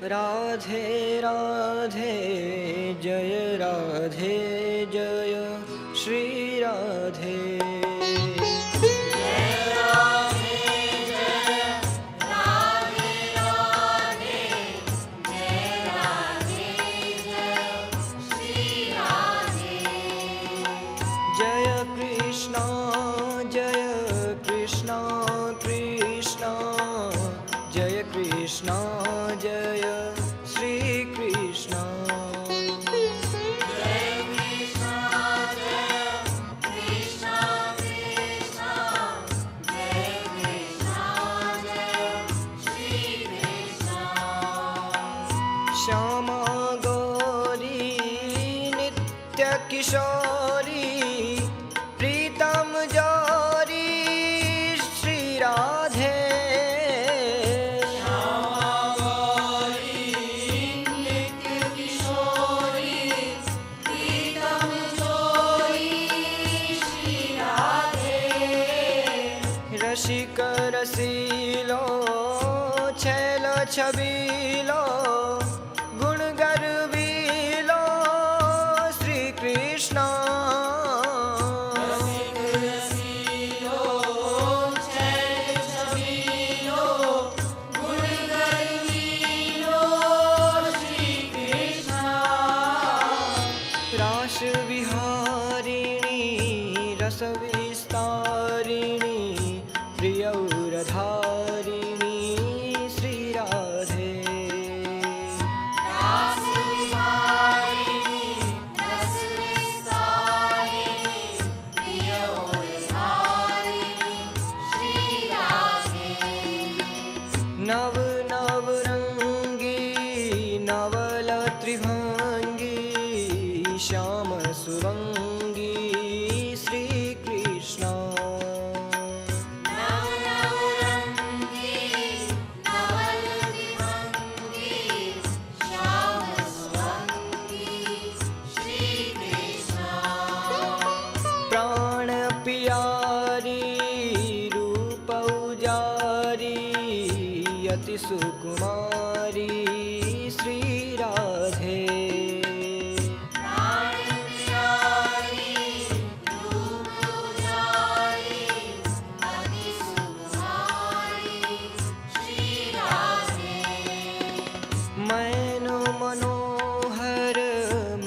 राधे राधे जय राधे जय श्री राधे। कृष्ण जय श्री कृष्ण। जय कृष्ण जय कृष्ण कृष्ण जय कृष्ण जय श्री कृष्ण। श्यामा गौरी नित्य किशोरी प्रीतम जोरी श्री राधे। रसिक रसीलो छैल छबीलो गुण गर्वीलो श्री कृष्ण। रसिक रसीलो छैल छबीलो गुण गर्वीलो श्री कृष्ण। रास विहारिणी रस विस्तारिणी प्रियौरधारिणी श्री राधे। रास विहारिणी रस विस्तारिणी प्रियौरधारिणी श्री राधे। नव नव रंगी नवल त्रिभंगी श्याम सुरंगी श्री कृष्ण। अति सुकुमारी श्री राधे। प्राण प्यारी रूप उजारी अति सुकुमारी श्री राधे। मैनो मनोहर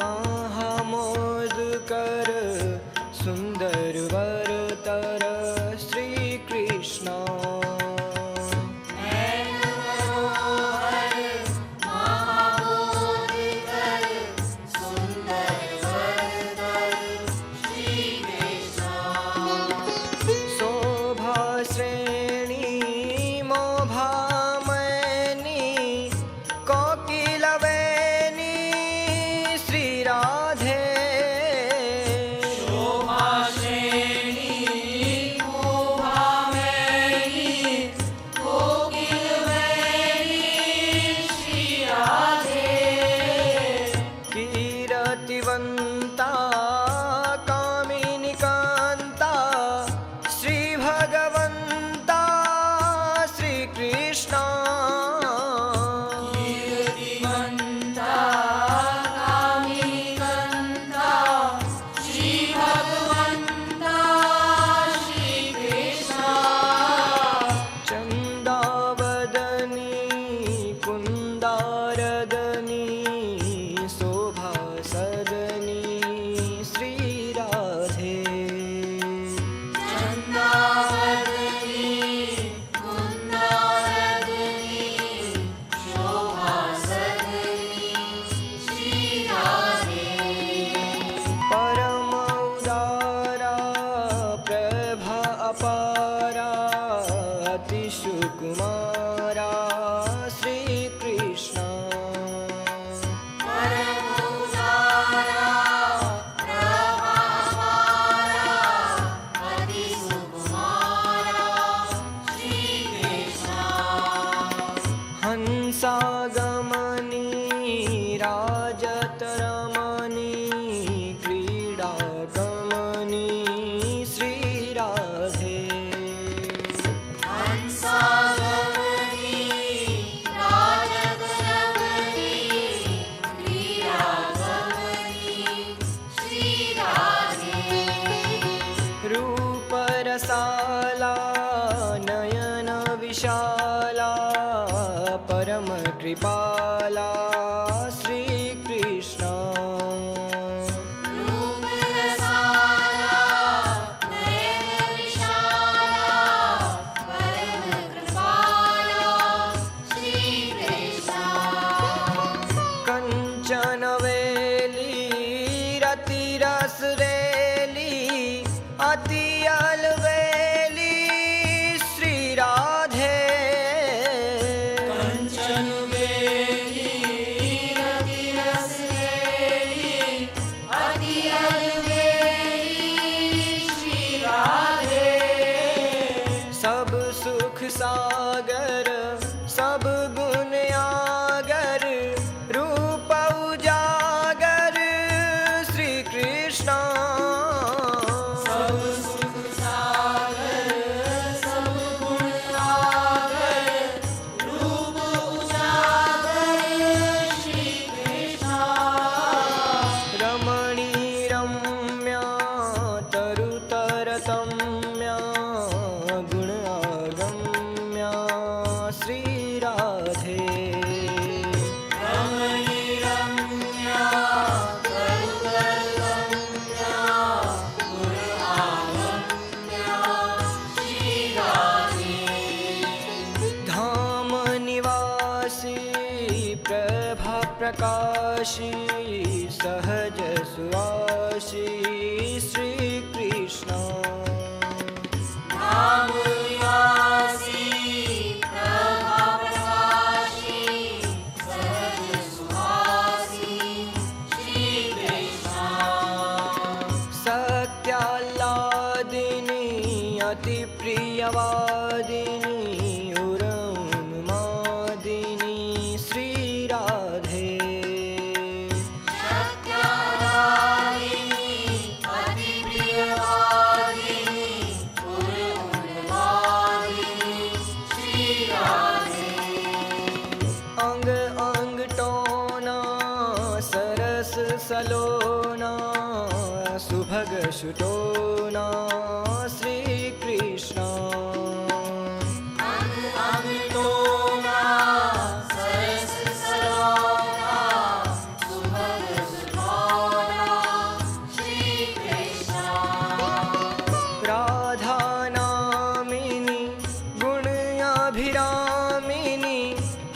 महामोदकर सुंदर वरतर श्री कृष्ण। कीरतिवन्ता कामिनी कान्ता श्री भगवन्ता श्री कृष्ण। कीर्तिवन्ता कामिनी कान्ता श्री भगवन्ता श्री कृष्ण। चन्दावदनी कुन्दारदनी सदनी श्री राधे। चन्दावदनी कुन्दारदनी शोभा सदनी श्री राधे। परम उदारा प्रभा अपारा अति सुकुमारा श्री कृष्ण। हंसागमनी राजतरमणी क्रीडागमनी श्री राधे। हंसागमनी विशाला परम कृपाला श्री कृष्ण रूप रसाला नयन विशाला परम कृपाला श्री कृष्ण कंचन वेली रति रस रेली अति अलवेली श्री राधे कंचन वेली रति रस वेली अति अलवेली श्री राधे सब सुख सागर सब गुण आगर रूप उजागर श्री कृष्ण सब सुख सागर सब गुण आगर रूप उजागर श्री कृष्ण रमणी रम्या तरुतरतम्या गुण आगम्या श्री राधे रमणी रम्या करुतरम्या गुण आगम्या श्री राधे धाम निवासी प्रभा प्रकाशी सहज सुवासी श्री कृष्ण धाम निवासी प्रभा प्रकाशी सहज सुहासी श्री कृष्ण सत्याह्लादिनी अति प्रियवादिनी उन्मादिनी श्री राधे सत्याराधिनी अति प्रियवादिनी उन्मादिनी श्री राधे अंग अंग टोना सरस सलोना सुभग सुटोना श्री कृष्ण अंग अंग टोना सरस सलोना सुभग सुठोना श्री कृष्ण राधा नामिनी गुण अभिरामिनी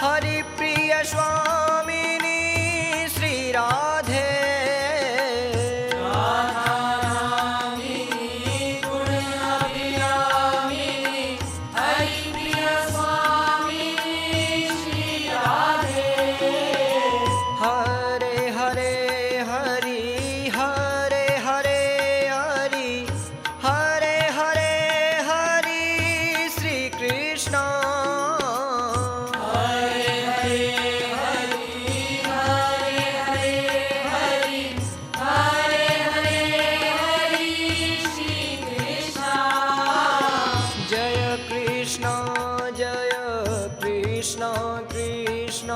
हरिप्रिय स्वामिनी श्री राधे राधारामिनी गुण अभिरामिनी हरिप्रिय स्वामिनी श्री राधे हरे हरे हरि हरे हरे हरि हरे हरे हरि श्री कृष्ण हरे हरे हरि हरे हरे हरि हरे हरे हरि श्री कृष्ण जय कृष्ण कृष्ण